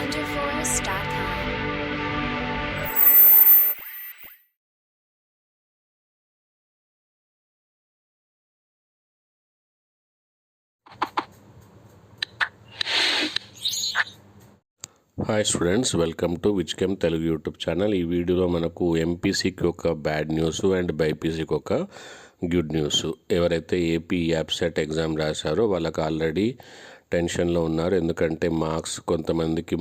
wonderforce.com. Hi students, welcome to విచ్కెమ్ Telugu YouTube channel. ఈ వీడియోలో మనకు ఎంపీసీకి ఒక బ్యాడ్ న్యూస్ అండ్ బైపీసీకి ఒక గుడ్ న్యూస్. ఎవరైతే ఏపీ యాప్సెట్ ఎగ్జామ్ రాశారో వాళ్ళకి ఆల్రెడీ టెన్షన్లో ఉన్నారు. ఎందుకంటే మార్క్స్ కొంతమందికి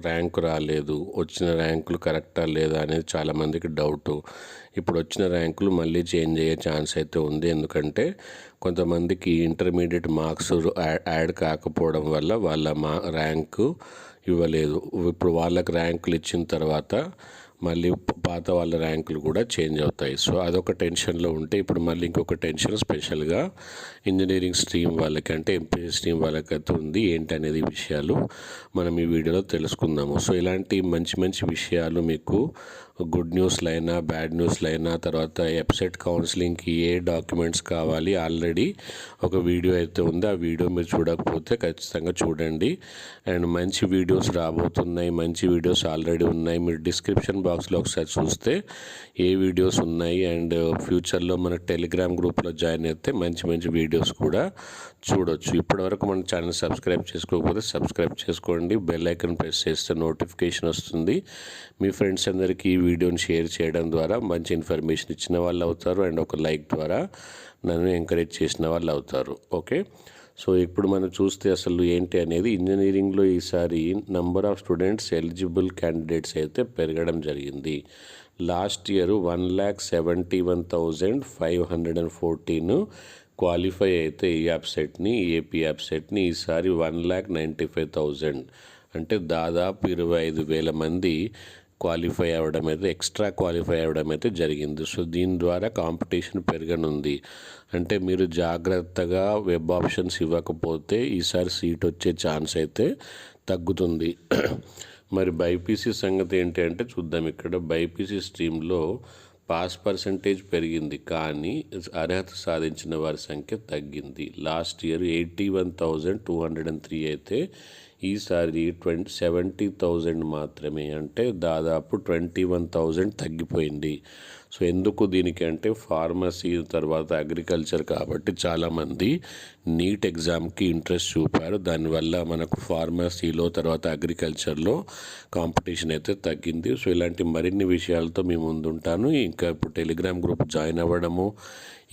ర్యాంకు రాలేదు, వచ్చిన ర్యాంకులు కరెక్టా లేదా అనేది చాలామందికి డౌటు. ఇప్పుడు వచ్చిన ర్యాంకులు మళ్ళీ చేంజ్ అయ్యే ఛాన్స్ అయితే ఉంది. ఎందుకంటే కొంతమందికి ఇంటర్మీడియట్ మార్క్స్ యాడ్ కాకపోవడం వల్ల వాళ్ళ ర్యాంకు ఇవ్వలేదు. ఇప్పుడు వాళ్ళకి ర్యాంకులు ఇచ్చిన తర్వాత మళ్ళీ పాత వాళ్ళ ర్యాంకులు కూడా చేంజ్ అవుతాయి. సో అదొక టెన్షన్లో ఉంటే ఇప్పుడు మళ్ళీ ఇంకొక టెన్షన్ స్పెషల్గా ఇంజనీరింగ్ స్ట్రీమ్ వాళ్ళకి, అంటే ఎంపీసీ స్ట్రీమ్ వాళ్ళకైతే ఉంది. ఏంటనేది విషయాలు మనం ఈ వీడియోలో తెలుసుకుందాము. సో ఇలాంటి మంచి మంచి విషయాలు మీకు గుడ్ న్యూస్లైనా బ్యాడ్ న్యూస్లైనా, తర్వాత వెబ్సైట్ కౌన్సిలింగ్కి ఏ డాక్యుమెంట్స్ కావాలి ఆల్రెడీ ఒక వీడియో అయితే ఉంది. ఆ వీడియో మీరు చూడకపోతే ఖచ్చితంగా చూడండి. అండ్ మంచి వీడియోస్ రాబోతున్నాయి, మంచి వీడియోస్ ఆల్రెడీ ఉన్నాయి. మీరు డిస్క్రిప్షన్ బాక్స్లో ఒకసారి చూస్తే ఏ వీడియోస్ ఉన్నాయి. అండ్ ఫ్యూచర్లో మన టెలిగ్రామ్ గ్రూప్లో జాయిన్ అయితే మంచి మంచి వీడియోస్ కూడా చూడొచ్చు. ఇప్పటివరకు మన ఛానల్ సబ్స్క్రైబ్ చేసుకోకపోతే సబ్స్క్రైబ్ చేసుకోండి. బెల్ ఐకాన్ ప్రెస్ చేస్తే నోటిఫికేషన్ వస్తుంది. మీ ఫ్రెండ్స్ అందరికీ ఈ వీడియోని షేర్ చేయడం ద్వారా మంచి ఇన్ఫర్మేషన్ ఇచ్చిన వాళ్ళు అవుతారు. అండ్ ఒక లైక్ ద్వారా నన్ను ఎంకరేజ్ చేసిన వాళ్ళు అవుతారు. ఓకే, సో ఇప్పుడు మనం చూస్తే అసలు ఏంటి అనేది, ఇంజనీరింగ్లో ఈసారి number of students eligible candidates అయితే పెరగడం జరిగింది. లాస్ట్ ఇయర్ 1,71,514 క్వాలిఫై అయితే ఈ ఏపీ యాప్సెట్ని ఈసారి 1,95,000 అంటే దాదాపు 25,000 మంది క్వాలిఫై అవ్వడం అయితే, ఎక్స్ట్రా క్వాలిఫై అవ్వడం అయితే జరిగింది. సో దీని ద్వారా కాంపిటీషన్ పెరగనుంది. అంటే మీరు జాగ్రత్తగా వెబ్ ఆప్షన్స్ ఇవ్వకపోతే ఈసారి సీట్ వచ్చే ఛాన్స్ అయితే తగ్గుతుంది. మరి బైపీసీ సంగతి ఏంటి అంటే చూద్దాం. ఇక్కడ బైపీసీ స్ట్రీమ్లో పాస్ పర్సంటేజ్ పెరిగింది, కానీ అర్హత సాధించిన వారి సంఖ్య తగ్గింది. లాస్ట్ ఇయర్ 81,203 అయితే ఈసారి 70,000 మాత్రమే, అంటే దాదాపు 21,000 తగ్గిపోయింది. సో ఎందుకు దీనికి అంటే ఫార్మసీ తర్వాత అగ్రికల్చర్ కాబట్టి చాలామంది నీట్ ఎగ్జామ్కి ఇంట్రెస్ట్ చూపారు. దానివల్ల మనకు ఫార్మసీలో తర్వాత అగ్రికల్చర్లో కాంపిటీషన్ అయితే తగ్గింది. సో ఇలాంటి మరిన్ని విషయాలతో మీ ముందుంటాను. ఇంకా ఇప్పుడు టెలిగ్రామ్ గ్రూప్ జాయిన్ అవ్వడము,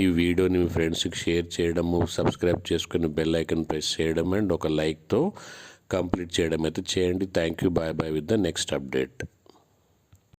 ఈ వీడియోని మీ ఫ్రెండ్స్కి షేర్ చేయడము, సబ్స్క్రైబ్ చేసుకుని బెల్ ఐకన్ ప్రెస్ చేయడం అండ్ ఒక లైక్తో కంప్లీట్ చేయడం అయితే చేయండి. Thank you. Bye bye with the next update.